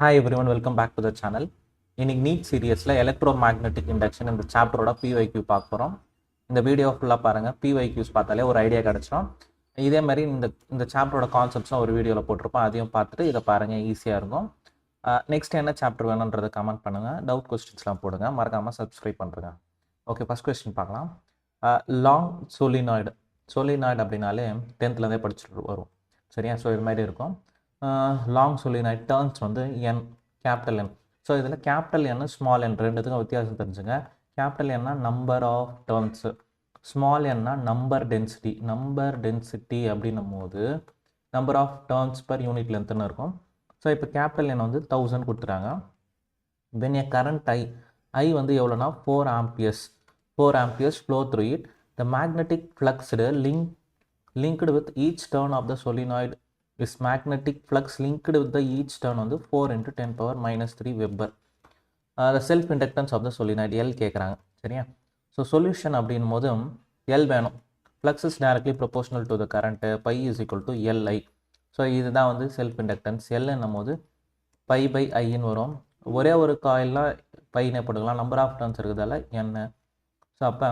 Hi everyone, welcome back to the channel. இன்னைக்கு NEET சீரியஸில் electromagnetic induction இந்த சாப்டரோட PYQ பார்க்க போகிறோம். இந்த வீடியோ ஃபுல்லாக பாருங்கள். பிஒய்க்யூஸ் பார்த்தாலே ஒரு ஐடியா கிடச்சிடும். இதே மாதிரி இந்த சாப்டரோட கான்செப்ட்ஸும் ஒரு வீடியோவில் போட்டிருப்போம். அதையும் பார்த்துட்டு இதை பாருங்கள், ஈஸியாக இருக்கும். நெக்ஸ்ட் என்ன சாப்டர் வேணுன்றதை கமெண்ட் பண்ணுங்கள். டவுட் கொஸ்டின்ஸ்லாம் போடுங்க. மறக்காமல் சப்ஸ்கிரைப் பண்ணுறேங்க. ஓகே, ஃபஸ்ட் கொஸ்டின் பார்க்கலாம். லாங் சோலினாய்டு அப்படின்னாலே 10th படிச்சுட்டு வரும். சரியா? ஸோ இது மாதிரி இருக்கும். லாங் சோலினாய்டு டர்ன்ஸ் வந்து என், கேபிட்டல் என். ஸோ இதில் கேபிட்டல் என், ஸ்மால் என் ரெண்டுத்துக்கும் வித்தியாசம் தெரிஞ்சுங்க. கேபிட்டல் என்னா நம்பர் ஆஃப் டர்ன்ஸு, ஸ்மால் என்னா நம்பர் டென்சிட்டி அப்படின்னும் போது number of turns per unit லென்த்துன்னு இருக்கும். ஸோ இப்போ கேபிட்டல் என் வந்து 1000 கொடுத்துறாங்க. வென் ஏ கரண்ட் ஐ வந்து எவ்வளோனா 4 amperes flow through it, the magnetic ஃப்ளக்ஸ்டு linked with each turn of the solenoid is magnetic flux linked with the each turn வந்து 4 × 10⁻³ Weber. The self inductance of the solenoid L கேட்குறாங்க. சரியா? So solution அப்படின் போது L வேணும். Flux is directly proportional to the current, by is equal to LI. So இதுதான் வந்து self inductance. L என்னும் போது π/iன்னு வரும். ஒரே ஒரு காயிலாம் பைனே போட்டுக்கலாம், நம்பர் ஆஃப் டர்ன்ஸ் இருக்கிறதால என்ன. ஸோ அப்போ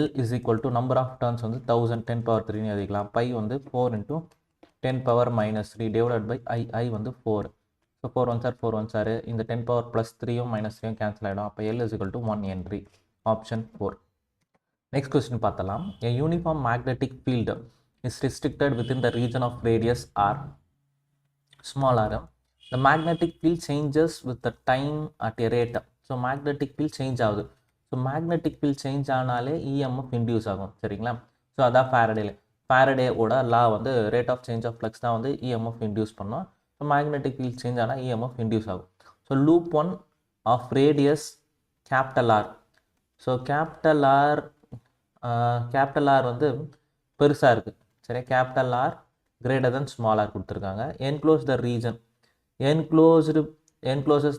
L is equal to number of turns வந்து 1000 10⁻³ எழுதிக்கலாம். பை வந்து 4 × 10⁻³ டிவைடட் பை I வந்து 4. ஸோ 4 1 சார் 4 1 சார், இந்த 10⁻+3யும் -3யும் கேன்சல் ஆகிடும். அப்போ L is equal to 1 Henry. Option 4. Next question பார்த்தலாம். A uniform magnetic field is restricted within the region of radius r, small r. The magnetic field changes with the time at a rate. So magnetic field change ஆகுது. So magnetic field change ஆனாலே EMF induce ஆகும். சரிங்களா? So அதான் ஃபேரடேவோட law வந்து rate of change of flux தான் வந்து EMF induce பண்ணோம். ஸோ மேக்னெட்டிக் ஃபீல்ட் சேஞ்ச் ஆனால் இஎம்எஃப் இன்டியூஸ் ஆகும். So loop 1 of radius capital R. So capital R வந்து பெருசாக இருக்குது. சரியா? Capital R greater than small R கொடுத்துருக்காங்க. encloses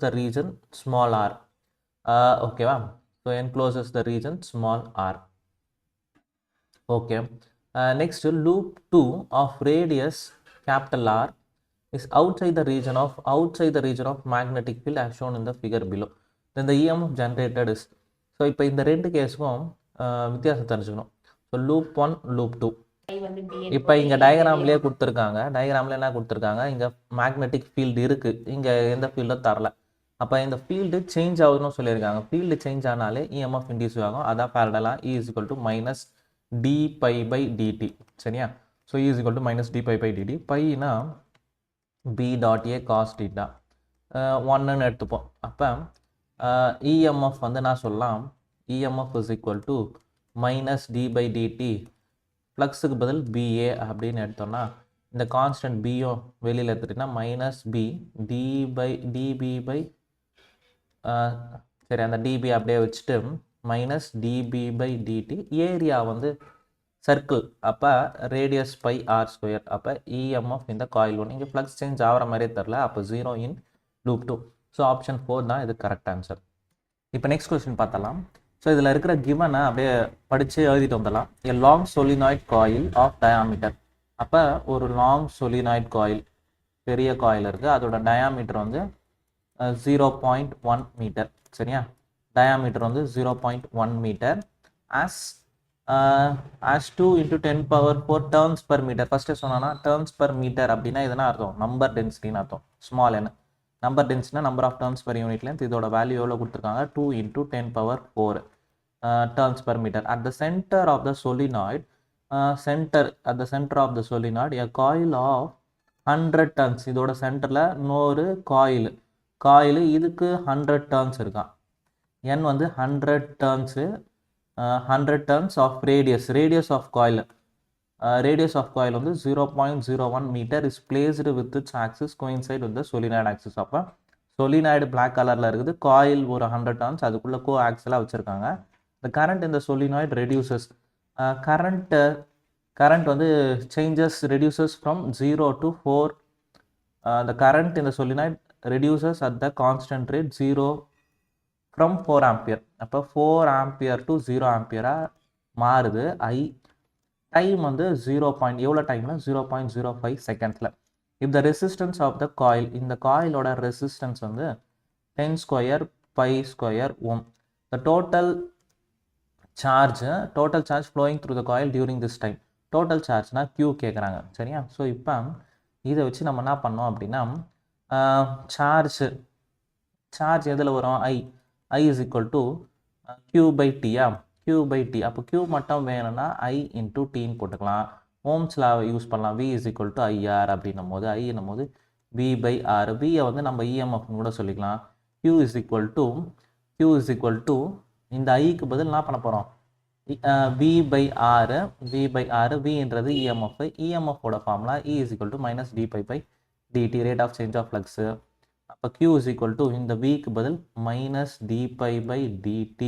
the region small r. ஓகேவா? So encloses the region small r. Okay. Next, loop 2 of radius capital R is outside the region of magnetic field as shown in the figure below. Then the EMF generated is. So இப்போ இந்த ரெண்டு கேஸுக்கும் வித்தியாசம் தெரிஞ்சுக்கணும். So loop 1 loop 2. இப்போ இங்கே டயக்ராம்லேயே கொடுத்துருக்காங்க. டயக்ராமில் என்ன கொடுத்துருக்காங்க, இங்கே மேக்னெட்டிக் ஃபீல்டு இருக்குது, இங்கே எந்த ஃபீல்டும் தரல. அப்போ இந்த ஃபீல்டு சேஞ்ச் ஆகுதுன்னு சொல்லியிருக்காங்க. ஃபீல்டு சேஞ்ச் ஆனாலே இஎம்எஃப் இன்டியூஸ் ஆகும். அதான் பேரலலா E is equal to -dπ/dt. சரியா? So E is equal to -dπ/dt. பைனா B.A cos θ 1ன்னு எடுத்துப்போம். அப்போ இஎம்எஃப் வந்து நான் சொல்லலாம், EMF is equal to -d/dt, ஃப்ளக்ஸுக்கு பதில் BA அப்படின்னு எடுத்தோம்னா இந்த கான்ஸ்டன்ட் பியும் வெளியில் எடுத்துட்டிங்கன்னா -B dB/, சரி அந்த dB அப்படியே வச்சுட்டு -dB/dt. ஏரியா வந்து சர்க்கிள், அப்போ ரேடியஸ் πr². அப்போ இஎம்எஃப் இந்த காயில் 1. இங்கே ஃப்ளக்ஸ் சேஞ்ச் ஆகிற மாதிரியே தெரில. அப்போ 0 இன் லூப் 2. ஸோ ஆப்ஷன் 4 தான் இது கரெக்ட் ஆன்சர். இப்போ நெக்ஸ்ட் கொஸ்டின் பார்த்தலாம். ஸோ இதில் இருக்கிற கிவனை அப்படியே படித்து எழுதிட்டு வந்துடலாம். A long solenoid coil of diameter. அப்போ ஒரு லாங் சொலினாய்ட் காயில், பெரிய காயில் இருக்குது, அதோட டயாமீட்டர் வந்து 0.1 மீட்டர். சரியா? டயாமீட்டர் வந்து 0.1 metre. as 2 × 10⁴ turns per metre. First சொன்னோன்னா டர்ன்ஸ் பர் மீட்டர் அப்படின்னா எதுனா அர்த்தம், நம்பர் டென்சிட்டின்னு அர்த்தம். ஸ்மால் என்ன நம்பர் டென்சிட்டினா number of turns per unit length. இதோட வேல்யூ எவ்வளோ கொடுத்துருக்காங்க, 2 × 10⁴ டர்ன்ஸ் பர் மீட்டர். At the center of the solenoid, a coil of 100 tons. இதோட சென்டரில் இன்னொரு காயில் இதுக்கு 100 டர்ன்ஸ் இருக்கான். n வந்து 100 turns, 100 turns of radius of coil. Radius of coil வந்து 0.01 metre is placed with its axis coincide with the solenoid axis. அப்போ solenoid black கலரில் இருக்குது, காயில் ஒரு 100 டர்ன்ஸ், அதுக்குள்ளே கோ ஆக்சிலாக வச்சுருக்காங்க. த கரண்ட் இந்த சொலினாய்டு ரெடியூசஸ். கரண்ட் வந்து reduces from 0 to 4. The current in the solenoid reduces at the constant rate 0 from 4 ampere. அப்போ 4 ampere to 0 ampere மாறுது. டைம் வந்து 0. எவ்வளோ டைம்னா 0.05 செகண்ட்ஸில். If the resistance of the coil, இந்த காயிலோட ரெசிஸ்டன்ஸ் வந்து 10 square pi square ohm. The total charge flowing through the coil during this time. Total சார்ஜ்னா Q கேட்குறாங்க. சரியா? ஸோ இப்போ இதை வச்சு நம்ம என்ன பண்ணோம் அப்படின்னா, சார்ஜ் எதில் வரும்? I is equal to Q by டியா, Q பை டி. அப்போ Q மட்டும் வேணும்னா I இன்டூ டின்னு போட்டுக்கலாம். ஓம்ஸில் யூஸ் பண்ணலாம். V is equal to IR அப்படின்னும் போது I என்னும் போது V பை R. Vயை வந்து நம்ம EMFன்னு கூட சொல்லிக்கலாம். Q இஸ் ஈக்குவல் டு இந்த ஐக்கு பதில் என்ன பண்ண போகிறோம்? V by R. Vன்றது EMFோட formula E is equal to minus D by dt, rate of change of flux. அப்போ Q இஸ் ஈக்குவல் டு இந்த Vக்கு பதில் மைனஸ் டி பை dt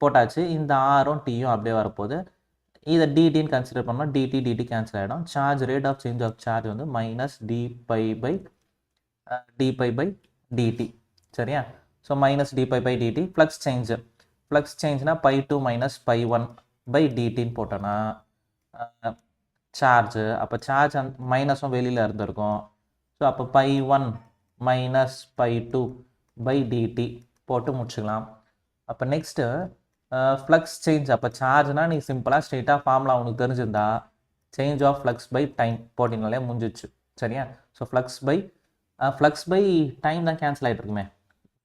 போட்டாச்சு. இந்த ஆரும் டியும் அப்படியே வரப்போகுது. இதை டிடின்னு கன்சிடர் பண்ணால் dt கேன்சல் ஆகிடும். Charge rate of change of charge வந்து மைனஸ் டி பை dt. சரியா? So minus D by dt. Flux சேஞ்ச்னா π2 மைனஸ் π1 பை டிடின்னு போட்டோன்னா சார்ஜ், அப்போ சார்ஜ் மைனஸும் வெளியில் இருந்திருக்கும். ஸோ அப்போ π1 மைனஸ் π2 பை dt போட்டு முடிச்சுக்கலாம். அப்போ நெக்ஸ்ட்டு ஃப்ளக்ஸ் சேஞ்ச். அப்போ சார்ஜ்னா நீ சிம்பிளாக ஸ்ட்ரெயிட்டாக ஃபார்முலா உனக்கு தெரிஞ்சிருந்தா change of flux by time போட்டினாலே முடிஞ்சிச்சு. சரியா? ஸோ ஃப்ளக்ஸ் பை டைம் தான் கேன்சல் ஆகிட்டு இருக்குமே.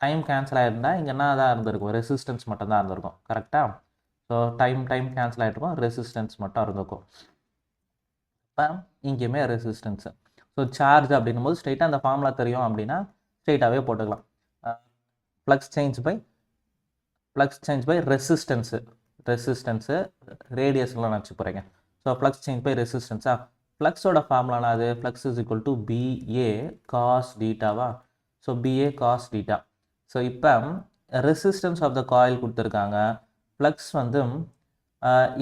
டைம் கேன்சல் ஆகிருந்தா இங்கே என்ன தான் இருந்திருக்கும்? ரெசிஸ்டன்ஸ் மட்டும் தான் இருந்திருக்கும். கரெக்டாக? ஸோ டைம் கேன்சல் ஆகிட்ருக்கும், ரெசிஸ்டன்ஸ் மட்டும் இருந்திருக்கும். இப்போ இங்கேயுமே ரெசிஸ்டன்ஸு. ஸோ சார்ஜ் அப்படின்னும் போது ஸ்ட்ரெயிட்டாக அந்த ஃபார்முலா தெரியும் அப்படின்னா ஸ்ட்ரெயிட்டாகவே போட்டுக்கலாம். ஃப்ளக்ஸ் சேஞ்ச் பை ரெசிஸ்டன்ஸு ரேடியஸ்லாம் நினச்சி போகிறீங்க. ஸோ ஃப்ளக்ஸ் சேஞ்ச் பை ரெசிஸ்டன்ஸா? ஃப்ளக்ஸோட ஃபார்முலானா அது flux is equal to BA cos டீட்டாவா? So BA cos theta. So இப்போ ரெசிஸ்டன்ஸ் ஆஃப் த காயில் கொடுத்துருக்காங்க. ஃப்ளக்ஸ் வந்து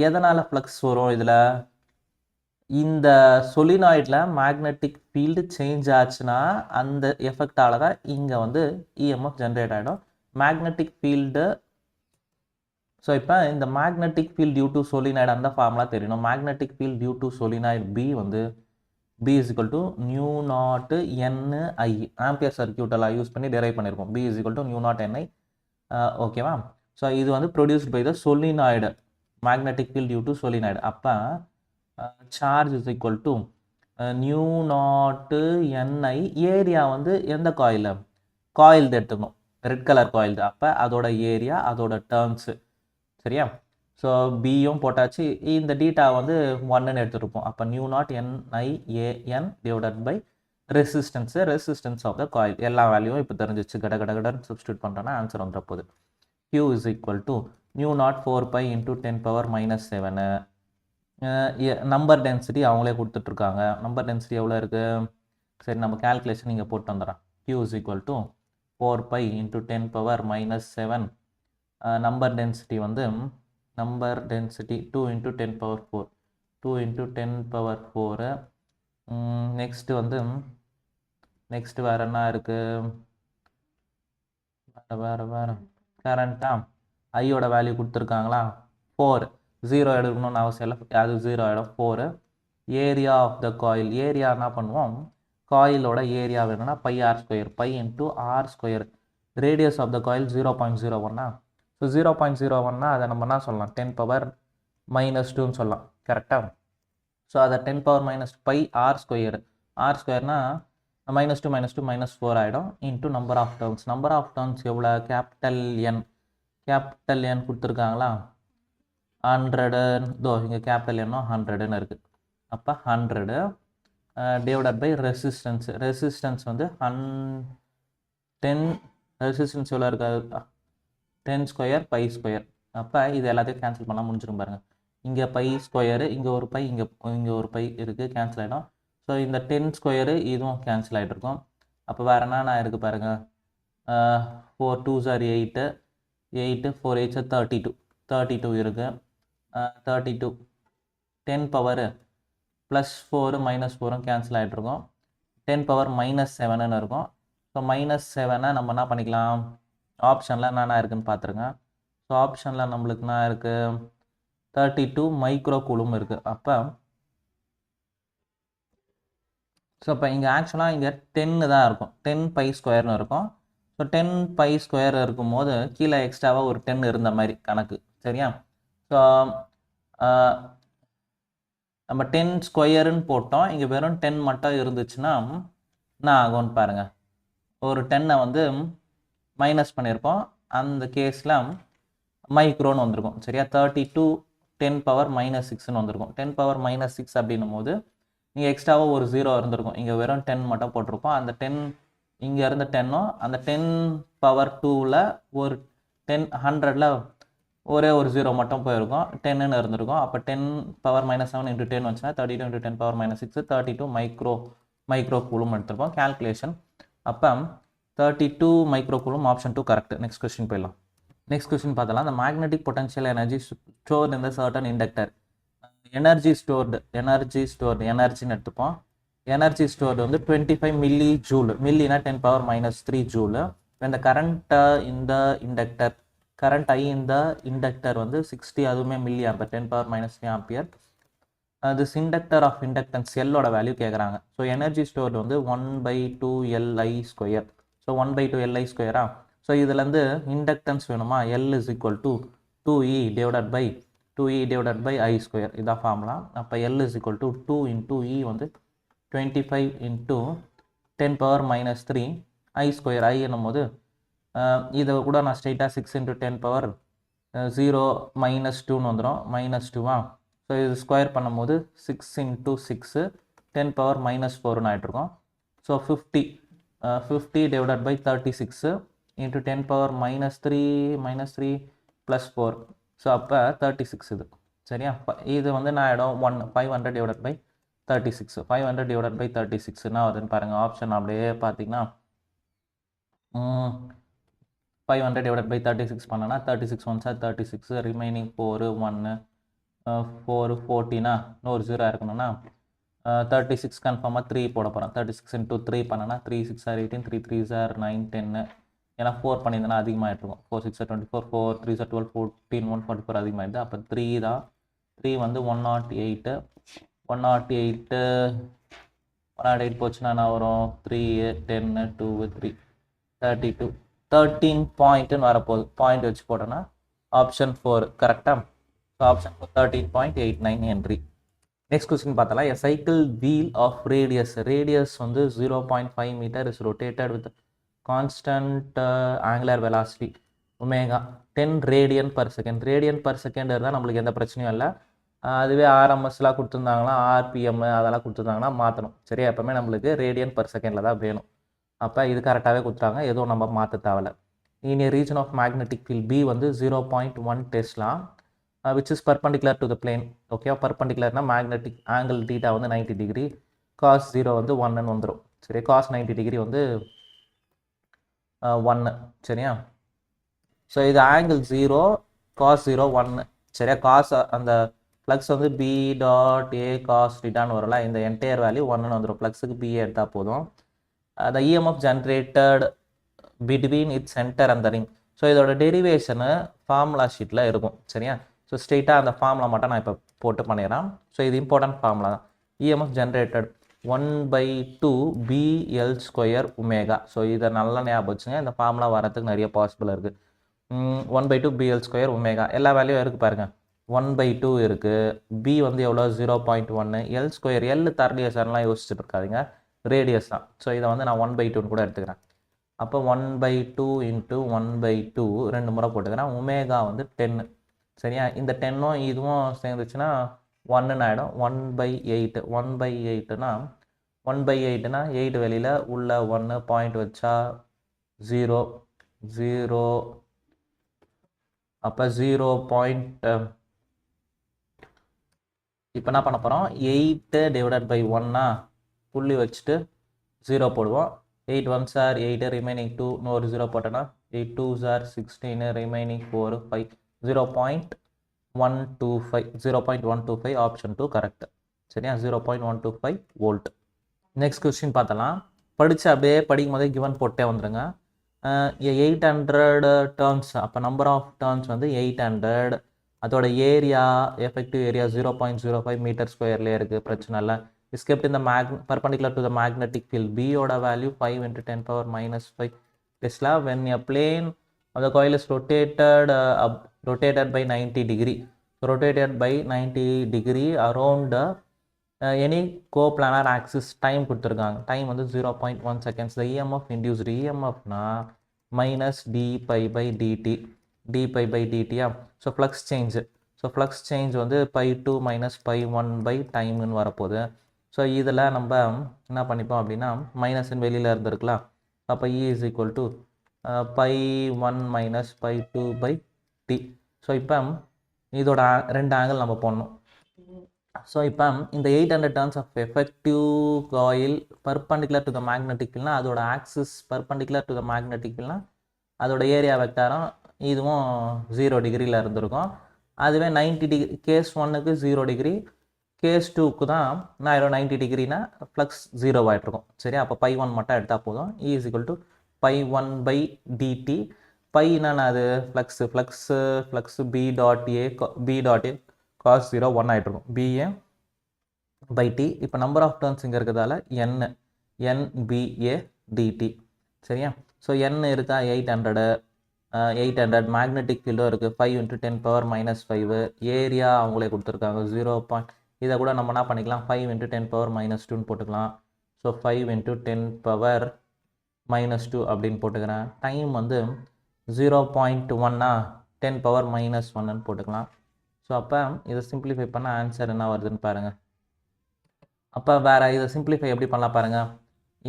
எதனால் ஃப்ளக்ஸ் வரும்? இதில் இந்த சொலினாய்டில் மேக்னெட்டிக் ஃபீல்டு சேஞ்ச் ஆச்சுன்னா அந்த எஃபெக்டால் தான் இங்கே வந்து EMF ஜென்ரேட் ஆகிடும். Magnetic field. ஸோ இப்போ இந்த magnetic field due to solenoid அந்த ஃபார்முலா தெரியணும். Magnetic field due to solenoid B வந்து B is equal to mu naught NI. Ampere சர்க்கியூட்டெல்லாம் யூஸ் பண்ணி டெரைவ் பண்ணியிருக்கோம். B is equal to mu naught NI. ஓகேவா? So இது வந்து produced by the solenoid, magnetic field due to solenoid. அப்போ charge is equal to mu naught NI. Area வந்து எந்த coil எடுத்துக்கணும்? ரெட் கலர் காயில் தான். அப்போ அதோட ஏரியா, அதோட டேர்ம்ஸு. சரியா? ஸோ பியும் போட்டாச்சு. இந்த டீட்டா வந்து 1ன்னு எடுத்துருப்போம். அப்போ mu naught NIAN divided by resistance of the coil. எல்லா வேல்யூவும் இப்போ தெரிஞ்சிச்சு. கடன்னு சப்ஸ்டியூட் பண்ணுறோன்னா ஆன்சர் வந்துட போகுது. Q is equal to mu naught 4π into 10⁻⁻7. Number density அவங்களே கொடுத்துட்ருக்காங்க. நம்பர் டென்சிட்டி எவ்வளோ இருக்குது? சரி, நம்ம கேல்குலேஷன் இங்கே போட்டு வந்துடுறோம். Q is equal to 4π into 10⁻⁻7. Number density வந்து 2 இன்டூ 10⁻4. 2 இன்டூ 10⁻4. நெக்ஸ்ட்டு வந்து வேறு என்ன இருக்குது? வேறு கரண்ட்டா ஐயோட வேல்யூ கொடுத்துருக்காங்களா? 4. 0 எடுக்கணும்னு அவசியம் இல்லை, அது 0 ஆகிடும். 4. Area of the coil. ஏரியா என்ன பண்ணுவோம்? காயிலோட ஏரியா வேணும்னா πr². π into r². Radius of the coil 0.01. So 0.01 அதை நம்ம என்ன சொல்லலாம்? 10⁻⁻2ன்னு சொல்லலாம். கரெக்டாக? ஸோ அதை 10⁻⁻2 πr². r²னா -2 -4 ஆகிடும். Into number of turns. Number of turns எவ்வளோ? கேபிட்டல் N கொடுத்துருக்காங்களா? 100. இங்கே கேபிட்டல் N 100ன்னு இருக்குது. அப்போ 100 டிவைடட் பை ரெசிஸ்டன்ஸ் வந்து 10. ரெசிஸ்டன்ஸ் எவ்வளோ இருக்காது? 10² π². அப்போ இது எல்லாத்தையும் கேன்சல் பண்ணால் முடிஞ்சிடும் பாருங்கள். இங்கே π², இங்கே ஒரு பை, இங்கே ஒரு பை இருக்குது, கேன்சல் ஆகிடும். ஸோ இந்த 10² இதுவும் கேன்சல் ஆகிட்டு இருக்கும். அப்போ வேறு என்ன இருக்குது பாருங்கள்? 4 2s are 8. 8 4 8 32 இருக்குது. 32 10 பவர் +4 -4 கேன்சல் ஆகிட்ருக்கும். 10⁻⁻7ன்னு இருக்கும். ஸோ -7 நம்ம என்ன பண்ணிக்கலாம்? ஆப்ஷனில் என்னென்ன இருக்குதுன்னு பார்த்துருங்க. ஸோ ஆப்ஷனில் நம்மளுக்கு என்ன இருக்குது? 32 மைக்ரோ கூலும் இருக்குது. அப்போ ஸோ இப்போ இங்கே ஆக்சுவலாக இங்கே 10 தான் இருக்கும், 10 பை ஸ்கொயர்னு இருக்கும். ஸோ 10 பை ஸ்கொயர் இருக்கும்போது கீழே எக்ஸ்ட்ராவாக ஒரு 10 இருந்த மாதிரி கணக்கு. சரியா? ஸோ நம்ம 10 ஸ்கொயருன்னு போட்டோம், இங்கே வெறும் 10 மட்டும் இருந்துச்சுன்னா என்ன ஆகும்னு பாருங்கள். ஒரு 10-ஐ வந்து மைனஸ் பண்ணியிருப்போம், அந்த கேஸில் மைக்ரோன்னு வந்திருக்கும். சரியா? 32 10 பவர் மைனஸ் 6ன்னு வந்திருக்கும். 10 பவர் மைனஸ் 6 அப்படின்னும் போது இங்கே எக்ஸ்ட்ராவாக ஒரு 0 இருந்திருக்கும், இங்கே வெறும் 10 மட்டும் போட்டிருப்போம். அந்த 10 இங்கே இருந்த 10ம் அந்த 10 பவர் 2ல் ஒரு 10 100ல் ஒரே ஒரு 0 மட்டும் போயிருக்கும், 10ன்னு இருந்திருக்கும். அப்போ 10 பவர் மைனஸ் 7 இன்ட்டு 10 வந்துச்சுன்னா 32 into 10 power minus 6 32 micro coulomb எடுத்திருப்போம் கேல்குலேஷன். அப்போ 32 micro coulomb option 2 correct. Next question போயிடலாம். நெக்ஸ்ட் கொஸ்டின் பார்த்தலாம். the magnetic potential energy stored in the certain inductor. Energy எனர்ஜின்னு எடுத்துப்போம். எனர்ஜி ஸ்டோர்டு வந்து 25 மில்லி ஜூல், மில்லினா 10 power minus 3 joule. when the current in the inductor, current I in the inductor வந்து 60, அதுவுமே milli ampere, 10 power minus 3 ampere. this inductor of inductance எல்லோட value கேட்குறாங்க. So energy stored வந்து 1/2 Li square. So 1/2 Li ஸ்கொயரா. So இதுலேருந்து inductance வேணுமா, L is equal to 2E divided by I square, இதான் formula. அப்போ L is equal to 2 into E வந்து 25 into 10 power minus 3 I square. I என்னும் போது இதை கூட நான் ஸ்ட்ரைட்டாக 6 into 10 பவர் 0 மைனஸ் 2ன்னு வந்துடும், மைனஸ் 2வா. ஸோ இது ஸ்கொயர் பண்ணும்போது 6 into 6 10 பவர் மைனஸ் 4ன்னு ஆகிட்ருக்கோம். So 50 divided by 36 into 10 power minus 3 plus 4. So அப்போ 36 இது. சரியா? இது வந்து நான் இடம் 500 divided by 36, 500 divided by 36னா வருதுன்னு பாருங்கள். ஆப்ஷன் அப்படியே பார்த்தீங்கன்னா 500 divided by 36 பண்ணனா 36 1 சார் 36, ரிமைனிங் 4 1 4 14னா இன்னொரு 0 இருக்கணும்னா 36 கன்ஃபார்மாக 3 போட போகிறோம். 36 into 3 பண்ணனா 3 6 ஆர் 18, 3 3 ஆர் 9 10. ஏன்னா 4 பண்ணியிருந்தேன்னா அதிகமாக இருக்கும். 4 6 24, 4 3 12 14 144 அதிகமாகிடுது. அப்போ 3 தான். 3 வந்து 108 போச்சுன்னா நான் வரும் 3 10 2 3 32 13 பாயிண்ட்டுன்னு வரப்போகுது. பாயிண்ட் வச்சு போட்டோன்னா ஆப்ஷன் 4 கரெக்டாக. So option 4 13.89 henry. Next question பார்த்தலாம். A cycle wheel of radius வந்து 0.5 metre is rotated with constant angular velocity omega 10 radian per second. Radian per second இருந்தால் நம்மளுக்கு எந்த பிரச்சனையும் இல்லை. அதுவே ஆர்எம்எஸ்லாம் கொடுத்துருந்தாங்கன்னா, ஆர்பிஎம் அதெல்லாம் கொடுத்துருந்தாங்கன்னா மாற்றணும். சரியா? எப்போவுமே நம்மளுக்கு ரேடியன் பர் செகண்டில் தான் வேணும். அப்போ இது கரெக்டாகவே கொடுத்துட்டாங்க, எதுவும் நம்ம மாற்ற தேவையில்ல. In a region of magnetic field B வந்து 0.1 tesla which is perpendicular to the plane. Okay, பர்பண்டிகுலர்னா மேக்னெட்டிக் ஆங்கிள் டீட்டா வந்து 90 டிகிரி, காஸ் 0 வந்து 1ன்னு வந்துடும். சரி, காஸ் 90 டிகிரி வந்து 1. சரியா? ஸோ இது ஆங்கிள் 0, காஸ் 0 1. சரியா? காஸ் அந்த ஃப்ளக்ஸ் வந்து பி டாட் ஏ காஸ் டீட்டான்னு வரல, இந்த என்டையர் வேல்யூ 1ன்னு வந்துடும். ஃப்ளக்ஸுக்கு பி எடுத்தால் போதும். the EMF generated between its center and the ring. So இதோட டெரிவேஷனு ஃபார்முலா ஷீட்டில் இருக்கும். சரியா? ஸோ ஸ்ட்ரெயிட்டாக அந்த ஃபார்முலா மட்டும் நான் இப்போ போட்டு பண்ணிடுறேன். ஸோ இது இம்பார்ட்டன்ட் ஃபார்முலா தான். EMF generated 1/2 BL square omega. So இதை நல்லா ஞாபகம் வச்சுங்க, இந்த ஃபார்முலா வரதுக்கு நிறைய பாசிபிள் இருக்குது. 1/2 BL ஸ்கொயர் ஒமேகா எல்லா வேல்யூவும் இருக்குது பாருங்கள். 1/2 இருக்குது, பி வந்து எவ்வளோ 0.1, எல் ஸ்கொயர், எல் தரடியஸ்லாம் யோசிச்சுட்டு இருக்காதிங்க, ரேடியஸ் தான். ஸோ இதை வந்து நான் 1/2ன்னு கூட எடுத்துக்கிறேன். அப்போ 1/2 into 1/2 2 முறை போட்டுக்கிறேன். ஒமேகா வந்து 10. சரியா? இந்த 10ம் இதுவும் சேர்ந்துச்சுன்னா 1ன்னு ஆகிடும். 1/8. 1/8னா 8 வெளியில் உள்ள 1 பாயிண்ட் வச்சா 0 0. அப்போ 0. இப்போ என்ன பண்ண போகிறோம், 8 டிவைடட் பை 1னா புள்ளி வச்சுட்டு 0 போடுவோம். 8 1s are 8, ரிமைனிங் 2, இன்னொரு 0 போட்டோன்னா 8 2s are 16, remaining 4 5. 0.125 option 2 correct. சரியா? 0.125 வோல்ட். நெக்ஸ்ட் கொஸ்டின் பார்த்தலாம். படித்து அப்படியே படிக்கும் போதே கிவன் போட்டே வந்துடுங்க. 800 டர்ன்ஸ், அப்போ நம்பர் ஆஃப் டர்ன்ஸ் வந்து 800. அதோட ஏரியா, எஃபெக்டிவ் ஏரியா 0.05 மீட்டர் ஸ்கொயர்லேயே இருக்குது, பிரச்சனை இல்லை. is kept in the perpendicular to the magnetic field. B oda value 5 into 10 power minus 5 Tesla. When a plane of the coil is rotated by 90 degree, rotated by 90 degree around any coplanar axis, time கொடுத்துருக்காங்க. Time வந்து 0.1 seconds. The EMF induced, EMFனா minus d pi by dt, d pi by dt. So flux change, so flux change வந்து pi 2 minus pi 1 by டைம்னு வரப்போகுது. So இதில் நம்ம என்ன பண்ணிப்போம் அப்படின்னா மைனஸ்ன்னு வெளியில் இருந்திருக்கலாம். அப்போ E is equal to pi 1 minus pi 2 by t. So இப்போ இதோட ரெண்டு ஆங்கிள் நம்ம போடணும். ஸோ இப்போ இந்த 800 turns of effective coil perpendicular to the magnetic fieldனா அதோட axis perpendicular to the magnetic fieldனா அதோட ஏரியா வெக்டாரும் இதுவும் 0 டிகிரியில் இருந்திருக்கும். அதுவே 90 டிகிரி, கேஸ் 1க்கு 0 டிகிரி, கேஸ் 2க்கு தான் நான் 90 டிகிரினா ஃப்ளக்ஸ் 0 ஆகிட்ருக்கும். சரி, அப்போ pi 1 மட்டும் எடுத்தால் போதும். E is equal to pi 1 by dt. பைனா அது flux b dot A cos 0 1 ஆகிட்ருக்கும். BA by t. இப்போ நம்பர் ஆஃப் டர்ன்ஸ் இங்கே இருக்கிறதால NBA dt. சரியா? ஸோ n இருக்கா 800 மேக்னெட்டிக் ஃபீல்டும் இருக்குது 5 into 10 power minus 5. ஏரியா அவங்களே கொடுத்துருக்காங்க 0. இதை கூட நம்ம என்ன பண்ணிக்கலாம் 5 into 10 power minus 2ன்னு போட்டுக்கலாம். ஸோ 5 into 10 power minus 2 அப்படின்னு போட்டுக்கிறேன். டைம் வந்து 0.1னா 10 power minus 1ன்னு போட்டுக்கலாம். ஸோ அப்போ இதை சிம்பிளிஃபை பண்ண ஆன்சர் என்ன வருதுன்னு பாருங்கள். அப்போ வேறு இதை சிம்பிளிஃபை எப்படி பண்ணலாம் பாருங்கள்.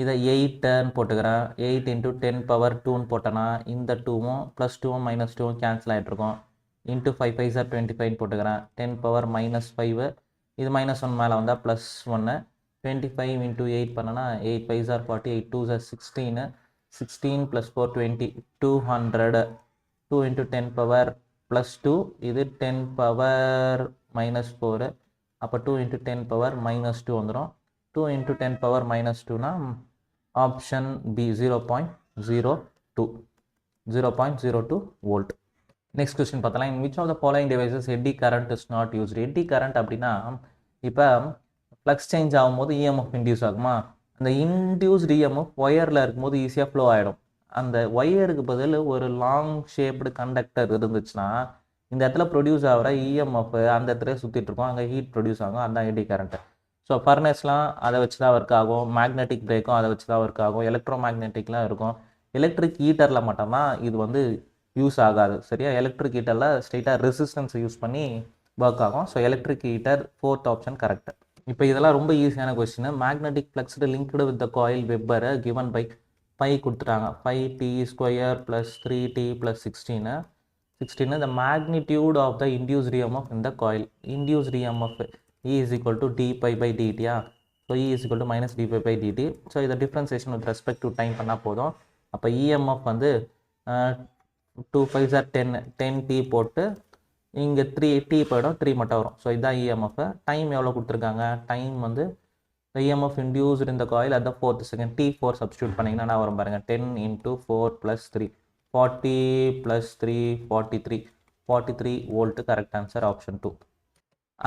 இதை 8ன்னு போட்டுக்கிறேன். 8 into 10 power 2ன்னு போட்டேன்னா இந்த 2வும் ப்ளஸ் 2வும் மைனஸ் 2வும் கேன்சல் ஆகிட்ருக்கும். இன்ட்டு 5 5 25ன்னு போட்டுக்கிறேன். 10 power minus 5, இது மைனஸ் 1 மேலே வந்தால் ப்ளஸ் 1. 25 into 8 பண்ணனா 8 5 40, 8 2 16, 16 plus 4 20, 200. 2 into 10 power plus 2, இது 10 power minus 4. அப்போ 2 into 10 power minus 2 வந்துடும். 2 into 10 power minus 2னா option B 0.02 volt. Next question பார்த்தலாம். In which of the following devices eddy current is not used. Eddy current அப்படின்னா இப்போ flux change ஆகும்போது EMF induce ஆகுமா, அந்த இன்டியூஸ்டு இஎம்எஃப் ஒயரில் இருக்கும்போது ஈஸியாக ஃப்ளோ ஆகிடும். அந்த ஒயருக்கு பதில் ஒரு லாங் ஷேப்டு கண்டக்டர் இருந்துச்சுன்னா இந்த இடத்துல ப்ரொடியூஸ் ஆகிற இஎம்எஃப் அந்த இடத்துல சுற்றிட்டு இருக்கும், அங்கே ஹீட் ப்ரொடியூஸ் ஆகும், அதுதான் எடி கரண்ட்டு. ஸோ ஃபர்னஸ்லாம் அதை வச்சு தான் ஒர்க் ஆகும், மேக்னெட்டிக் பிரேக்கும் அதை வச்சு தான் ஒர்க் ஆகும், எலக்ட்ரோ மேக்னெட்டிக்லாம் இருக்கும். எலக்ட்ரிக் ஹீட்டரில் மட்டும்தான் இது வந்து யூஸ் ஆகாது. சரியா? எலக்ட்ரிக் ஹீட்டரில் ஸ்ட்ரெயிட்டாக ரெசிஸ்டன்ஸை யூஸ் பண்ணி ஒர்க் ஆகும். So electric heater 4th option correct. இப்போ இதெல்லாம் ரொம்ப ஈஸியான question. Magnetic flux linked with the coil வெப்பரை கிவன் பை பை கொடுத்துட்டாங்க. 5t² + 3t + 16. The magnitude of the induced EMF in the coil. Induced EMF E is equal to d pi by dt. So E is equal to minus d pi by dt. So இதை differentiation with respect to time பண்ணால் போதும். அப்போ EMF வந்து 2 5 10t போட்டு இங்கே 3t போயிடும், 3 மட்டும் வரும். ஸோ இதுதான் EMF. டைம் எவ்வளோ கொடுத்துருக்காங்க, டைம் வந்து the EMF induced in the coil at the 4th second, t4 substitute பண்ணிங்கன்னா நான் வரும் பாருங்கள். 10 into 4 plus 3, 40 plus 3 43 volt. Correct answer option 2.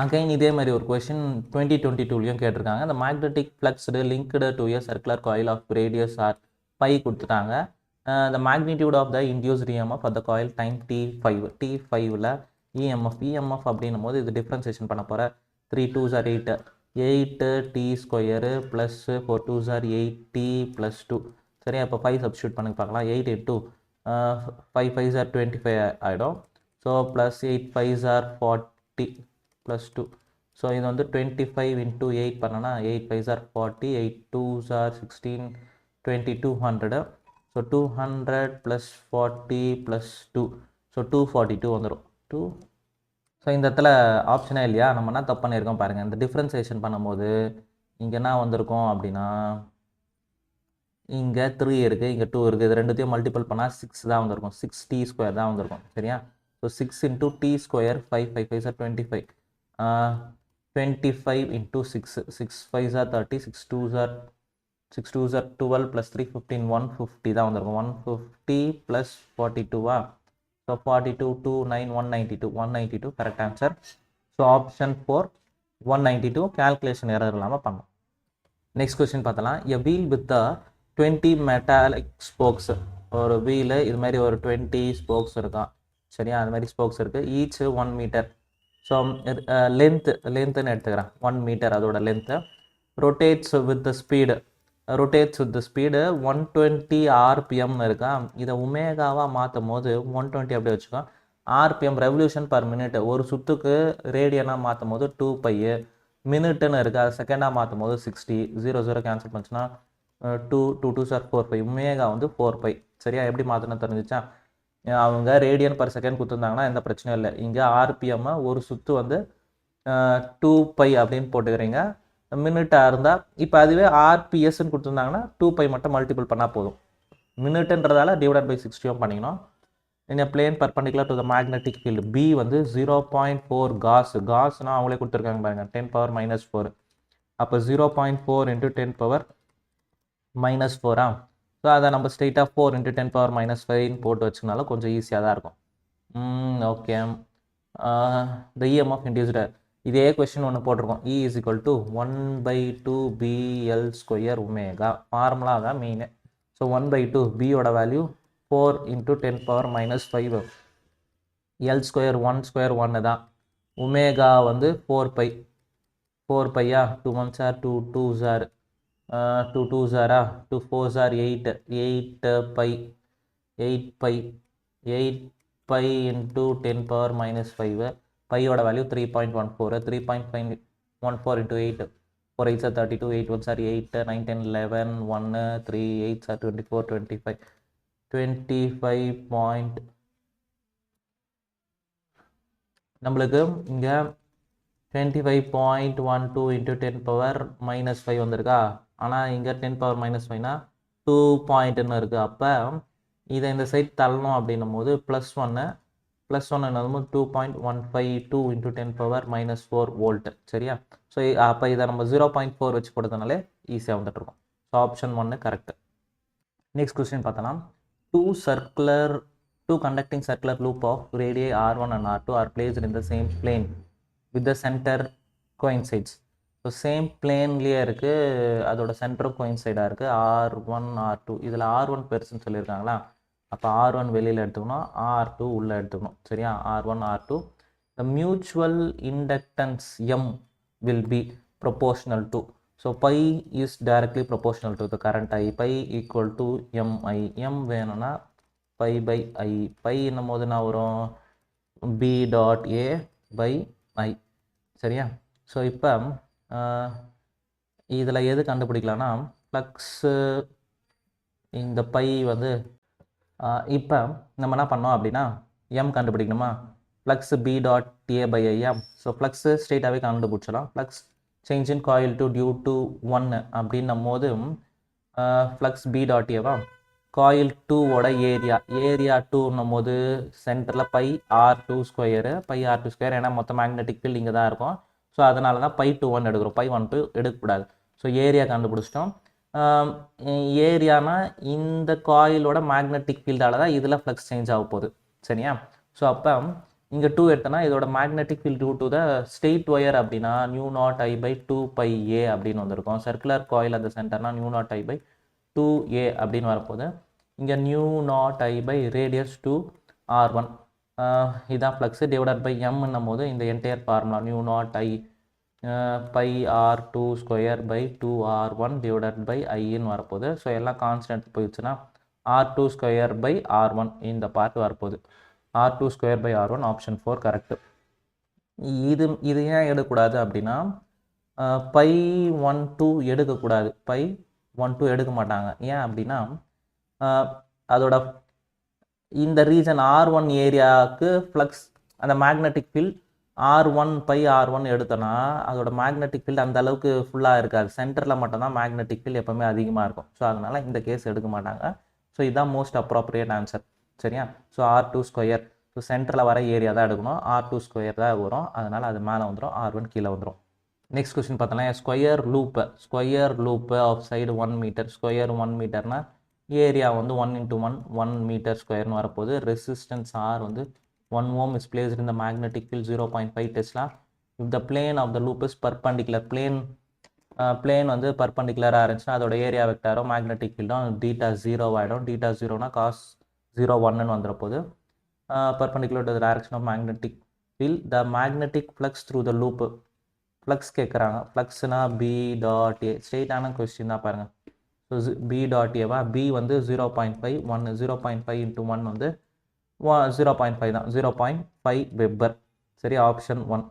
Again இதே மாதிரி ஒரு கொஷின் 2022லையும் கேட்டிருக்காங்க. the magnetic flux linked to a circular coil of radius r pi கொடுத்துட்டாங்க. the magnitude of the induced EMF at the coil time t5ல EMF அப்படின்னும் போது இது differentiation பண்ண போகிற 3 2s are 8t² plus 4 2s are 8t + 2. சரி, அப்போ 5 substitute பண்ணி பார்க்கலாம். 8 into 5 5s are 25 ஆகிடும். So plus 8 5s are 40 + 2. So இது வந்து 25 into 8 பண்ணனா 8 5s are 40, 8 2s are 16, 20 200. So 200 + 40 + 2, so 242 வந்துடும். ஸோ இந்த இடத்துல ஆப்ஷனே இல்லையா, நம்ம என்ன தப்பு பண்ணியிருக்கோம் பாருங்கள். இந்த டிஃப்ரென்சியேஷன் பண்ணும்போது இங்கே என்ன வந்திருக்கோம் அப்படின்னா இங்கே 3 இருக்குது, இங்கே 2 இருக்குது. இது ரெண்டுத்தையும் மல்டிபிள் பண்ணால் 6 தான் வந்திருக்கும், 6t² தான் வந்திருக்கும். சரியா? So 6 into t², 5 5 5s are 25, 25 into 6, 6 5s are 30, 6 2s are 12 + 3 15, 150 தான் வந்திருக்கும். 150 + 42. So 42 2 9 192 correct answer. So option 4 192. Calculation error இல்லாமல் பண்ணோம். நெக்ஸ்ட் கொஸ்டின் பார்த்தலாம். A wheel with 20 metallic spokes. ஒரு வீலு இது மாதிரி ஒரு 20 ஸ்போக்ஸ் இருக்கான். சரியா, அது மாதிரி ஸ்போக்ஸ் இருக்குது. Each 1 metre. ஸோ லென்த்துன்னு எடுத்துக்கிறேன். 1 மீட்டர் அதோட லென்த்து. ரொட்டேட்ஸ் வித் ஸ்பீடு 120 ஆர்பிஎம்னு இருக்கா. இதை ஒமேகாவாக மாற்றும் போது 120 அப்படியே வச்சுக்கோ. RPM revolution per minute. ஒரு சுற்றுக்கு ரேடியனாக மாற்றும் போது 2π. மினிட்டுன்னு இருக்குது, அது செகண்டாக மாற்றும் போது 60. 0 கேன்சல் பண்ணிச்சுன்னா 2 2 சார் 4π. ஒமேகா வந்து 4π. சரியா, எப்படி மாற்றணும் தெரிஞ்சிச்சா? அவங்க ரேடியன் பர் செகண்ட் கொடுத்துருந்தாங்கன்னா எந்த பிரச்சனையும் இல்லை. இங்கே ஆர்பிஎம் ஒரு சுற்று வந்து 2π அப்படின்னு போட்டுக்கிறீங்க. மினிட்டாக இருந்தால் இப்போ அதுவே ஆர்பிஎஸ்ன்னு கொடுத்துருந்தாங்கன்னா 2π மட்டும் மல்டிபிள் பண்ணால் போதும். மினிட்டுன்றதால டிவைடட் பை 60 பண்ணிக்கணும். in a plane perpendicular to the magnetic field. B வந்து 0.4 காஸ்னா அவங்களே கொடுத்துருக்காங்க பாருங்க, 10⁻⁻⁴. அப்போ 0.4 into 10⁻⁻⁴. ஸோ அதை நம்ம ஸ்ட்ரெயிட்டாக 4 into 10⁻⁻⁵ போட்டு வச்சுனாலும் கொஞ்சம் ஈஸியாக தான் இருக்கும். ஓகே. the EMF induced. இதே கொஸ்டின் ஒன்று போட்டிருக்கோம். E is equal to 1/2BL² omega. ஃபார்முலாக மெயின். ஸோ 1/2 பியோட வேல்யூ 4 into 10⁻⁻⁵. L² 1² தான். ஒமேகா வந்து 4π. 4πயா, 2 1s are 2 2s are 2 2s are 2 4s are 8 8π 8π into 10⁻⁻⁵. பையோட value 3.14. 3.14 into 8. 4 8s are 32, 8 1s are 8, 9 10 11, 1 3 8s are 24, 25 25 நம்மளுக்கு இங்கே 25.12 into 10⁻⁻⁵ வந்திருக்கா. ஆனால் இங்கே 10⁻⁻⁵னா 2 பாயிண்ட்னு இருக்குது. அப்போ இதை இந்த சைட் தள்ளணும் அப்படின்னும் போது +1 என்னதும் 2.152 into 10⁻⁻⁴ வோல்ட். சரியா, ஸோ அப்போ இதை நம்ம 0.4 வச்சு போட்டதுனாலே ஈஸியாக வந்துட்டுருக்கோம். So option 1 correct. Next question பார்த்தோன்னா, two conducting circular loop of radii R1 and R2 are placed in the same plane with the center coincides. So same பிளேன்லேயே இருக்குது, அதோட சென்டரும் கோயின்சைடாக இருக்குது. R1 R2 இதில் R1 பெருசுன்னு சொல்லியிருக்காங்களா. அப்போ R1 வெளியில் எடுத்துக்கணும், R2 உள்ளே எடுத்துக்கணும். சரியா, R1 R2. the mutual inductance M will be proportional to. So pi is directly proportional to the current I. Pi equal to Mi. M வேணும்னா pi by I. pi என்னும் போது நான் வரும் B.A/I. சரியா, ஸோ இப்போ இதில் எது கண்டுபிடிக்கலாம்னா ஃப்ளக்ஸு இந்த பை வந்து இப்போ நம்ம என்ன பண்ணோம் அப்படின்னா M கண்டுபிடிக்கணுமா. Flux B.A/I. ஸோ ஃப்ளக்ஸு ஸ்ட்ரெயிட்டாகவே கண்டுபிடிச்சலாம். Flux change in coil to due to 1 அப்படின்னும் போது ஃப்ளக்ஸ் B.A காயில் 2ஓட ஏரியா 2ன்னும் போது சென்டரில் πr². ஏன்னா மொத்த மேக்னெட்டிக் ஃபீல்டு இங்கே தான் இருக்கும். ஸோ அதனால தான் π21 எடுக்கிறோம், π12 எடுக்கக்கூடாது. ஸோ ஏரியா கண்டுபிடிச்சிட்டோம். ஏரியானா இந்த காயிலோட மேக்னெட்டிக் ஃபீல்டால் தான் இதில் ஃப்ளக்ஸ் சேஞ்ச் ஆக போகுது. சரியா, ஸோ அப்போ இங்கே 2 எடுத்தோன்னா இதோட magnetic field due to the straight wire அப்படின்னா μ0I/2πA அப்படின்னு வந்திருக்கும். சர்க்குலர் காயில் அந்த சென்டர்னா μ0I/2A அப்படின்னு வரப்போகுது. இங்கே μ0I radius to R1. இதுதான் ஃப்ளக்ஸு டிவைடட் பை எம்ன்னும் போது இந்த entire formula μ0I πr²/2R1 divided by ஐன்னு வரப்போகுது. ஸோ எல்லாம் கான்ஸ்டன்ட் போயிடுச்சுன்னா R2²/R1 இந்த பார்ட் வரப்போகுது. R2²/R1 option 4 correct. இது ஏன் எடுக்கக்கூடாது அப்படின்னா π12 எடுக்கக்கூடாது. π12 எடுக்க மாட்டாங்க. ஏன் அப்படின்னா அதோட இந்த ரீஜன் R1 ஏரியாவுக்கு ஃப்ளக்ஸ் அந்த மேக்னெட்டிக் ஃபீல்ட் R1 πr1 எடுத்தோன்னா அதோட மேக்னெட்டிக் ஃபீல்டு அந்த அளவுக்கு ஃபுல்லாக இருக்காது. சென்டரில் மட்டும்தான் மேக்னெட்டிக் ஃபீல்டு எப்போவுமே அதிகமாக இருக்கும். ஸோ அதனால் இந்த கேஸ் எடுக்க மாட்டாங்க. ஸோ இதுதான் மோஸ்ட் அப்ராப்ரியேட் ஆன்சர். சரியா, ஸோ R2². ஸோ சென்டரில் வர ஏரியா தான் எடுக்கணும். R2² தான் வரும், அதனால் அது மேலே வந்துடும், R1 கீழே வந்துடும். நெக்ஸ்ட் கொஸ்டின் பார்த்தோன்னா, square loop of side 1 metre. Square 1 மீட்டர்னா ஏரியா வந்து 1 × 1 மீட்டர்² வரப்போகுது. ரெசிஸ்டன்ஸ் R வந்து 1 ohm is placed in the magnetic field 0.5 Tesla. If the plane of the loop is perpendicular, plane plane வந்து பர்பண்டிகுலராக இருந்துச்சுன்னா அதோட ஏரியா வெக்டாரும் மேக்னெட்டிக் ஃபீல்டும் டீட்டா 0 ஆகிடும். டீட்டா 0னா காஸ் 0 1ன்னு வந்துட போகுது. Perpendicular to the direction of magnetic field the magnetic flux through the loop. Flux கேட்குறாங்க. ஃப்ளக்ஸ்னா பி டாட் ஏ. ஸ்ட்ரெயிட்டான கொஸ்டின் தான் பாருங்கள். ஸோ பி டாட் ஏவா, பி வந்து 0.5 1 0.5 இன்ட்டு 1 வந்து 0.5 தான், 0.5 வெப்பர். சரி, ஆப்ஷன் 1.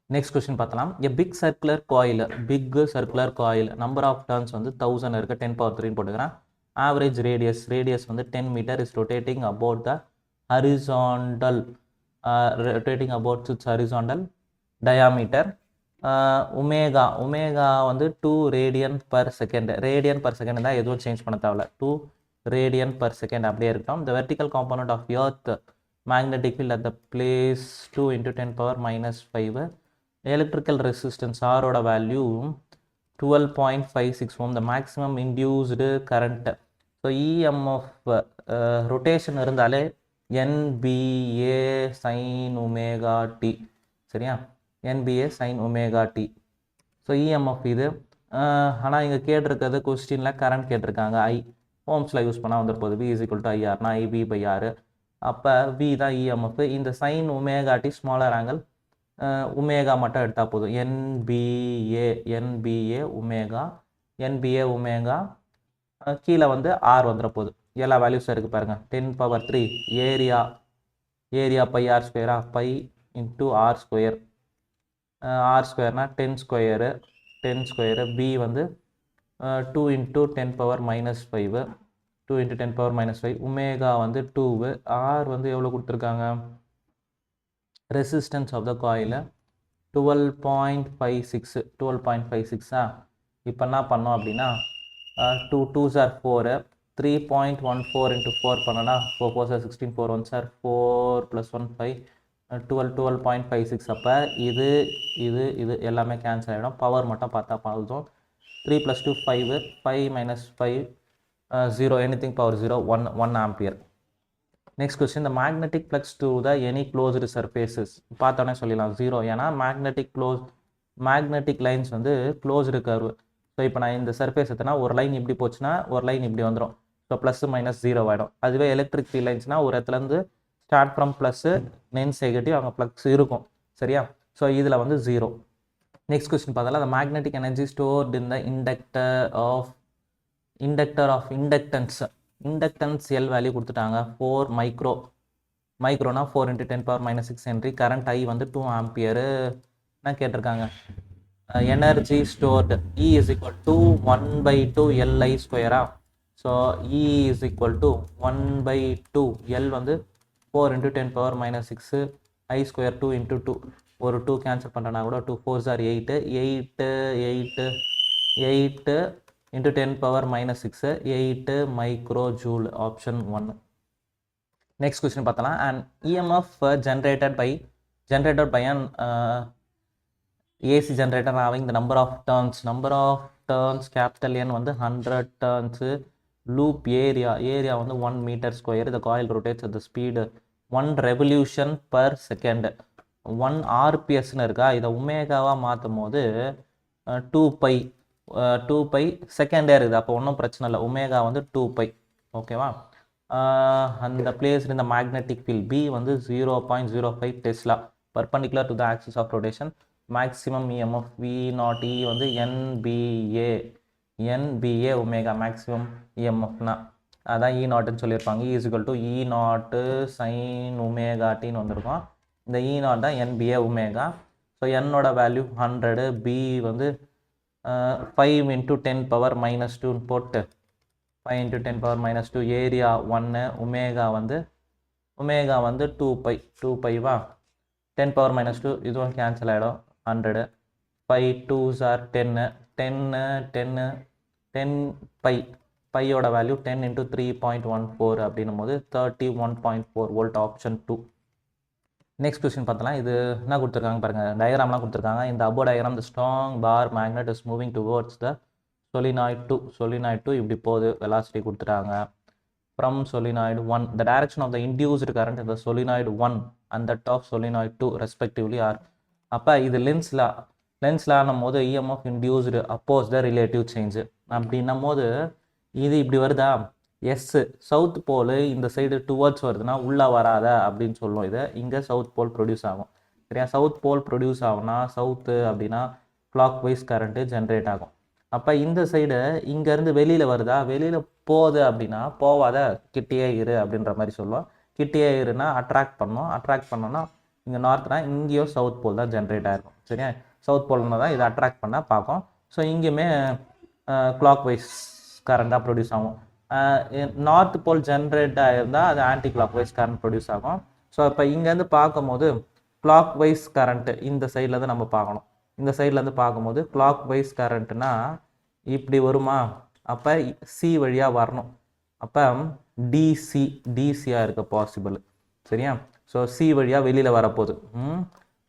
நெக்ஸ்ட் கொஸ்டின் பார்த்தலாம். A big circular coil, big circular coil number of turns வந்து 1000 இருக்குது, 10 power 3 போட்டுக்கிறேன். ஆவரேஜ் ரேடியஸ் வந்து 10 metre is rotating about the horizontal, rotating about its horizontal diameter. Omega வந்து 2 radian per second. Radian per second தான், எதுவும் change பண்ண தேவையில்ல. 2 radian per second அப்படியே இருக்கட்டும். The vertical component of earth magnetic field at the place 2 × 10⁻⁵. Electrical resistance ஆரோட value 12.56 ohm. The maximum induced current. So EMF rotation இருந்தாலே NBA sin omega t. சரியா, NBA sin omega t. So EMF இது. ஆனால் இங்கே கேட்டிருக்கிறது கொஸ்டினில் current கேட்டிருக்காங்க. ஓம்ஸில் use பண்ணால் வந்துருப்போது. V = IRனா IB/R. அப்போ V தான் இஎம்எஃப். இந்த sine omega t smaller angle omega மட்டும் எடுத்தால் போதும். NBA ஒமேகா கீழே வந்து R வந்துட போகுது. எல்லா வேல்யூஸும் இருக்குது பாருங்கள். 10 power 3 area πr ஸ்கொயரா, π × R². R²னா 10 square. B வந்து 2 × 10⁻⁵. 2 × 10⁻⁵. ஒமேகா வந்து 2. R வந்து எவ்வளோ கொடுத்துருக்காங்க? Resistance of the coil 12.56. இப்போ என்ன பண்ணோம் அப்படின்னா 2 2s are 4, 3.14 × 4 பண்ணனா 4 4s are 16, 4 1s are 4 + 1 5, 12.56. அப்போ இது எல்லாமே கேன்சல் ஆகிடும். பவர் மட்டும் பார்த்தா போதும். 3 + 2 5, 5 - 5 0, anything power 0, 1 ampere. Next question. The magnetic flux to the any closed surfaces. பார்த்தோன்னே சொல்லிடலாம் 0. ஏன்னா மேக்னெட்டிக் லைன்ஸ் வந்து க்ளோஸ்டு கர்வ். ஸோ இப்போ நான் இந்த சர்ஃபேஸ் எத்தனா ஒரு லைன் இப்படி போச்சுன்னா ஒரு லைன் இப்படி வந்துடும். ஸோ ப்ளஸ் மைனஸ் 0 ஆகிடும். அதுவே எலக்ட்ரிக் ஃபீல்ட் லைன்ஸ்னால் ஒரு இடத்துலேருந்து ஸ்டார்ட் ஃப்ரம் ப்ளஸ்ஸு நெகட்டிவ் அவங்க ஃப்ளக்ஸ் இருக்கும். சரியா, ஸோ இதில் வந்து 0. நெக்ஸ்ட் கொஸ்டின் பார்த்தாலும் the magnetic energy stored in the inductor of inductance. Inductance L value கொடுத்துட்டாங்க 4 மைக்ரோனா 4 × 10⁻�6 ஹென்ரி. கரண்ட் I வந்து 2 ஆம்பியரு என்ன கேட்டிருக்காங்க. Energy stored E = 1/2 LI². So E = 1/2 L வந்து 4 × 10⁻⁶, I² 2 × 2. ஒரு 2 கேன்சல் பண்ணுறனா கூட 2 4s are 8 × 10⁻⁶, 8 micro joule. Option 1. Next question பார்த்தலாம். And EMF generated by an AC generator having the number of turns capital N வந்து 100 turns. loop area வந்து 1 m². the coil rotates at the speed 1 revolution per second. 1 RPSன்னு இருக்கா. இதை ஒமேகாவாக மாற்றும் போது 2π செகண்டே இருக்குது. அப்போ ஒன்றும் பிரச்சனை இல்லை. ஒமேகா வந்து 2π. ஓகேவா. அந்த பிளேஸ் இந்த மேக்னெட்டிக் ஃபீல்ட் B வந்து 0.05 tesla perpendicular to the axis of rotation. Maximum EMF V0 E வந்து NBA ஒமேகா மேக்ஸிமம் EMFனா அதான் E0ன்னு சொல்லியிருப்பாங்க. E = E0 sin ஒமேகா டின்னு வந்திருக்கும். இந்த E0 தான் NBA ஒமேகா. ஸோ என்னோட வேல்யூ 100. B வந்து 5 × 10⁻⁻2 போட்டு 5 × 10⁻⁻2 ஏரியா 1. ஒமேகா வந்து 2π 10⁻⁻2 இதுவும் கேன்சல் ஆகிடும். 100 5 2s are 10 பையோட வேல்யூ 10 × 3.14 அப்படின்னும் போது 31.4 வோல்ட். ஆப்ஷன் 2. நெக்ஸ்ட் கொஸ்டின் பார்த்தலாம். இது என்ன கொடுத்துருக்காங்க பாருங்கள். டயக்ராம்லாம் கொடுத்துருக்காங்க. இந்த above diagram the strong bar magnet is moving towards the solenoid 2 இப்படி போகுது. வெலாசிட்டி கொடுத்துட்டாங்க. From solenoid 1 the direction of the induced current in the solenoid 1 and that of solenoid 2 respectively are. அப்போ இது லென்ஸில் லென்ஸில் ஆனும்போது EMF induced oppose the relative change அப்படின்னும் போது இது இப்படி வருதா, எஸ் சவுத் போல் இந்த சைடு டுவர்ட்ஸ் வருதுன்னா உள்ளே வராத அப்படின்னு சொல்லுவோம். இதை இங்கே சவுத் போல் ப்ரொடியூஸ் ஆகும். சரியா, சவுத் போல் ப்ரொடியூஸ் ஆகும்னா சவுத்து அப்படின்னா கிளாக் வைஸ் கரண்ட்டு ஜென்ரேட் ஆகும். அப்போ இந்த சைடு இங்கேருந்து வெளியில் வருதா, வெளியில் போகுது அப்படின்னா போவாத கிட்டேயே இரு அப்படின்ற மாதிரி சொல்லுவோம். கிட்டேயே இருன்னா அட்ராக்ட் பண்ணோம், அட்ராக்ட் பண்ணோன்னா இங்கே நார்த்னா இங்கேயும் சவுத் போல் தான் ஜென்ரேட் ஆகிருக்கும். சரியா, சவுத் போல்னா தான் இதை அட்ராக்ட் பண்ணால் பார்க்கும். ஸோ இங்கேயுமே கிளாக் வைஸ் கரண்ட்டாக ப்ரொடியூஸ் ஆகும். நார்த் போல் ஜென்ரேட் ஆகிருந்தால் அது anti clockwise current produce ஆகும். ஸோ இப்போ இங்கேருந்து பார்க்கும்போது கிளாக் வைஸ் கரண்ட்டு இந்த சைட்லேருந்து நம்ம பார்க்கணும். இந்த சைட்லேருந்து பார்க்கும்போது கிளாக் வைஸ் கரண்ட்டுனா இப்படி வருமா, அப்போ சி வழியாக வரணும். அப்போ டிசியாக இருக்க பாசிபிள். சரியா, ஸோ சி வழியாக வெளியில் வரப்போகுது.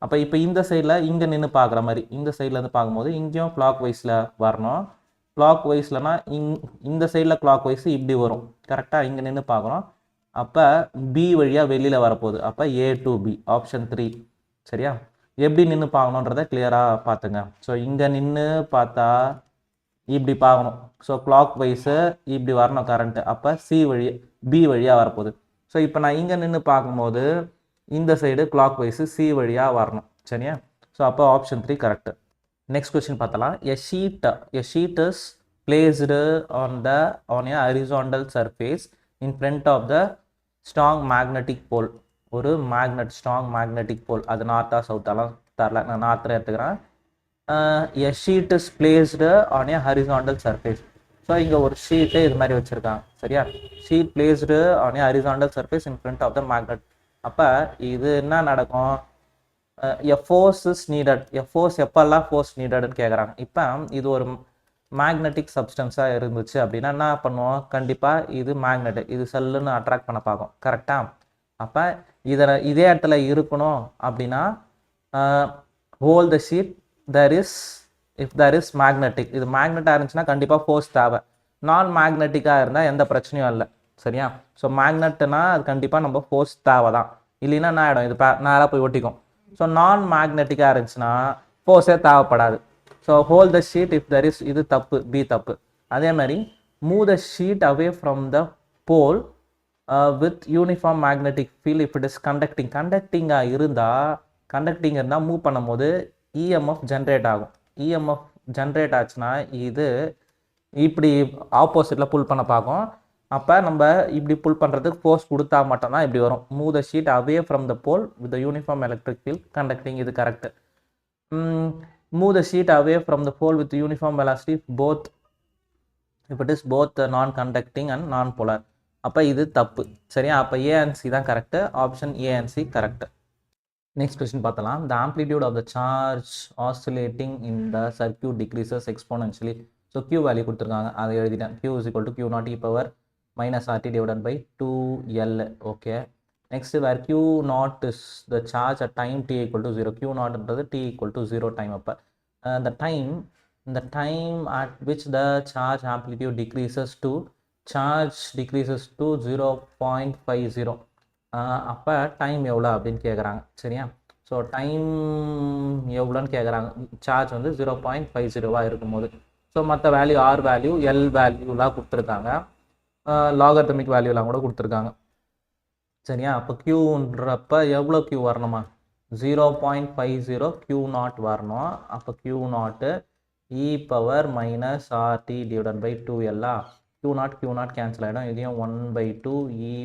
அப்போ இப்போ இந்த சைடில் இங்கே நின்று பார்க்குற மாதிரி இந்த சைட்லேருந்து பார்க்கும்போது இங்கேயும் கிளாக் வைஸில் வரணும். கிளாக் வைஸ்லனா இந்த சைடில் கிளாக் வைஸ் இப்படி வரும். கரெக்டாக இங்கே நின்று பார்க்குறோம். அப்போ பி வழியாக வெளியில் வரப்போகுது. அப்போ ஏ டு பி, ஆப்ஷன் 3. சரியா, எப்படி நின்று பார்க்கணுன்றதை கிளியராக பார்த்துங்க. ஸோ இங்கே நின்று பார்த்தா இப்படி பார்க்கணும். ஸோ கிளாக் வைஸு இப்படி வரணும் கரண்ட்டு. அப்போ பி வழியாக வரப்போகுது. ஸோ இப்போ நான் இங்கே நின்று பார்க்கும்போது இந்த சைடு கிளாக் வைஸு சி வழியாக வரணும். சரியா, ஸோ அப்போ ஆப்ஷன் 3 கரெக்டு. நெக்ஸ்ட் கொஸ்டின் பார்த்தலாம். A sheet is placed on a horizontal surface in front of the strong magnetic pole. ஒரு ஸ்ட்ராங் மேக்னெட்டிக் போல், அது நார்த்தா சவுத்தாலாம் தரல, நான் நார்த்தில் எடுத்துக்கிறேன். A sheet is placed on a horizontal surface. So இங்கே ஒரு ஷீட்டு இது மாதிரி வச்சுருக்காங்க. சரியா, sheet placed on a horizontal surface in front of the magnet. அப்போ இது என்ன நடக்கும், a force is needed. A force எப்பெல்லாம் ஃபோர்ஸ் நீடட்னு கேட்குறாங்க. இப்போ இது ஒரு மேக்னெட்டிக் சப்ஸ்டன்ஸாக இருந்துச்சு அப்படின்னா என்ன பண்ணுவோம், கண்டிப்பாக இது மேக்னெட்டு, இது செல்லுன்னு அட்ராக்ட் பண்ண பார்க்கும். கரெக்டாக, அப்போ இதே இடத்துல இருக்கணும் அப்படின்னா whole the sheet if there is magnetic. இது மேக்னெட்டாக இருந்துச்சுன்னா கண்டிப்பாக ஃபோர்ஸ் தேவை. நான் மேக்னெட்டிக்காக இருந்தால் எந்த பிரச்சனையும் இல்லை. சரியா, ஸோ மேக்னெட்டுனா அது கண்டிப்பாக நம்ம ஃபோர்ஸ் தேவை தான், இல்லைன்னா என்ன ஆகிடும், இது நேராக போய் ஒட்டிக்கும். ஸோ நான் மேக்னெட்டிக்காக இருந்துச்சுன்னா ஃபோர்ஸே தேவைப்படாது. So whole the sheet if there is, இது தப்பு, பி தப்பு. அதே மாதிரி move the sheet away from the pole with uniform magnetic field if it is கண்டக்டிங்காக இருந்தால் மூவ் பண்ணும் போது இஎம்எஃப் ஜென்ரேட் ஆகும். இஎம்எஃப் ஜென்ரேட் ஆச்சுன்னா இது இப்படி ஆப்போசிட்டில் புல் பண்ண பார்க்கும். அப்போ நம்ம இப்படி புல் பண்ணுறதுக்கு ஃபோர்ஸ் கொடுத்தா மட்டும்தான் இப்படி வரும். Move the sheet away from the pole with uniform electric field conducting, இது correct. Move the sheet away from the pole with uniform velocity if it is both non conducting and non polar. அப்போ இது தப்பு. சரியா, அப்போ A and C தான் correct. Option A and C correct. Next question பார்த்தலாம். The amplitude of the charge oscillating in the circuit decreases exponentially. So Q value கொடுத்துருக்காங்க, அதை எழுதிட்டேன். Q is equal to Q naught e power minus RT divided by 2L. okay, next where Q naught is the charge at time t equal to 0. Q naught is t equal to 0 time. அப்போ the time at which the charge amplitude decreases to 0.50. அப்போ time எவ்வளோ அப்படின்னு கேட்குறாங்க. சரியா, so time எவ்வளோன்னு கேட்குறாங்க. Charge வந்து 0.50 இருக்கும்போது. ஸோ மற்ற வேல்யூ ஆர் வேல்யூ எல் வேல்யூலாம் கொடுத்துருக்காங்க, லாகர்தமிக் வேல்யூலாம் கூட கொடுத்துருக்காங்க. சரியா, அப்போ க்யூன்றப்ப எவ்வளோ க்யூ வரணுமா, 0.50 Q நாட் வரணும். அப்போ Q naught e power minus RT divided by 2L. Q naught cancel ஆகிடும். இதையும் 1/2 e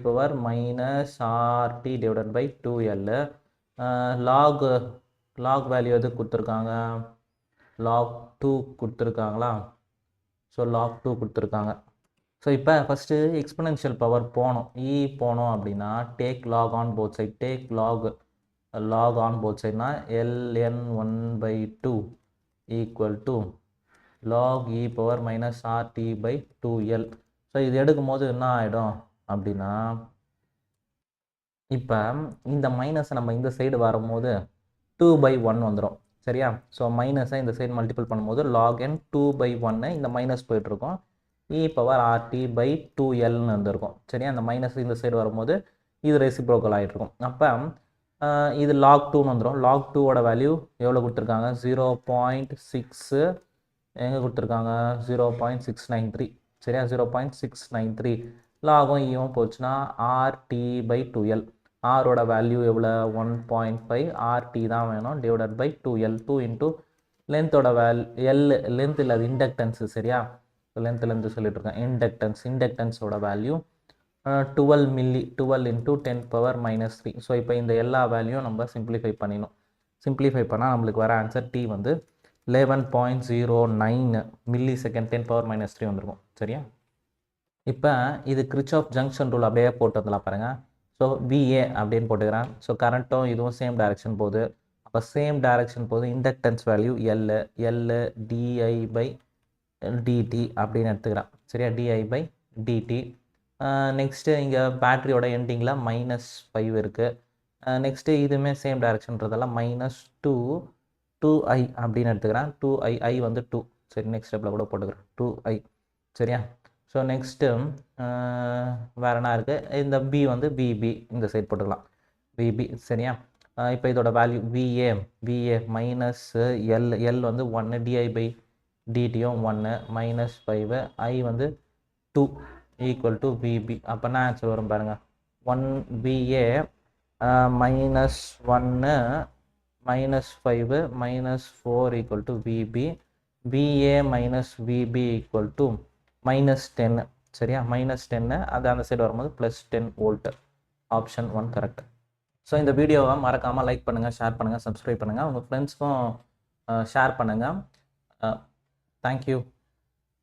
power minus RT divided by 2L. Log value எது கொடுத்துருக்காங்க, log 2 கொடுத்துருக்காங்களா. ஸோ log 2 கொடுத்துருக்காங்க. ஸோ இப்போ ஃபஸ்ட்டு எக்ஸ்பொனென்ஷியல் பவர் போனோம், போனோம் அப்படின்னா take log on both side. Take log on both சைட்னா ln1/2 equal to log e power minus RT by 2L. So இது எடுக்கும் போது என்ன ஆகிடும் அப்படின்னா, இப்போ இந்த மைனஸை நம்ம இந்த சைடு வரும்போது 2/1 வந்துடும். சரியா, ஸோ மைனஸை இந்த சைடு மல்டிபிள் பண்ணும்போது லாக் n 2/1 இந்த மைனஸ் போயிட்டுருக்கோம், e பவர் RT பை 2Lன்னு வந்துருக்கும். சரியா, அந்த மைனஸ் இந்த சைடு வரும்போது இது ரெசிப்ரோக்கல் ஆகிட்ருக்கும். அப்போ இது log 2ன்னு வந்துடும். log 2ஓட வேல்யூ எவ்வளோ கொடுத்துருக்காங்க 0.6 எங்கே கொடுத்துருக்காங்க 0.693 சரியா 0.693 லாகும் ஈவும் போச்சுன்னா RT/2L ஆரோட வேல்யூ எவ்வளோ 1.5 RT தான் வேணும் டிவைடட் பை 2L 2 இன்ட்டு லென்த்தோட லென்த் இல்லை அது இண்டக்டன்ஸு சரியா லென்த்லேருந்து சொல்லிட்டு இருக்கேன் இண்டக்டன்ஸோட வேல்யூ 12 மில்லி 12 இன்ட்டு 10⁻³ ஸோ இப்போ இந்த எல்லா வேல்யூவும் நம்ம சிம்பிளிஃபை பண்ணிடணும் சிம்பிளிஃபை பண்ணால் நம்மளுக்கு வர ஆன்சர் T வந்து 11.09 மில்லி செகண்ட் 10⁻³ வந்துருக்கும் சரியா இப்போ இது கிர்ச்சாஃப் ஜங்ஷன் ரூல் அப்படியே போட்டு வந்துடலாம் பாருங்கள் ஸோ VA அப்படின்னு போட்டுக்கிறேன் ஸோ கரண்ட்டும் இதுவும் சேம் டைரக்ஷன் போகுது அப்போ சேம் டைரக்ஷன் போகுது இண்டக்டன்ஸ் வேல்யூ L di/dt அப்படின்னு எடுத்துக்கிறேன் சரியா di/dt நெக்ஸ்ட்டு இங்கே பேட்டரியோட எண்டிங்கில் -5 இருக்குது நெக்ஸ்ட்டு இதுவுமே சேம் டைரக்ஷன்றதெல்லாம் -2i அப்படின்னு எடுத்துக்கிறேன் 2i வந்து 2 சரி நெக்ஸ்ட் ஸ்டெப்பில் கூட போட்டுக்கிறேன் 2i சரியா ஸோ நெக்ஸ்ட்டு வேறு என்ன இருக்குது இந்த B வந்து VB இந்த சைட் போட்டுக்கலாம் VB சரியா இப்போ இதோட வேல்யூ VA -L வந்து 1 di/dtயும் 1 -5 I வந்து 2 ஈக்குவல் டு VB அப்போ என்ன ஆன்சர் வரும் பாருங்கள் 1VA -1 -5 -4 equal to VB VA -VB equal to -10 சரியா -10 அது அந்த சைடு வரும்போது +10 வோல்ட் ஆப்ஷன் 1 கரெக்ட் ஸோ இந்த வீடியோவை மறக்காமல் லைக் பண்ணுங்கள் ஷேர் பண்ணுங்கள் சப்ஸ்கிரைப் பண்ணுங்கள் உங்கள் ஃப்ரெண்ட்ஸ்க்கும் ஷேர் பண்ணுங்கள் தேங்க்யூ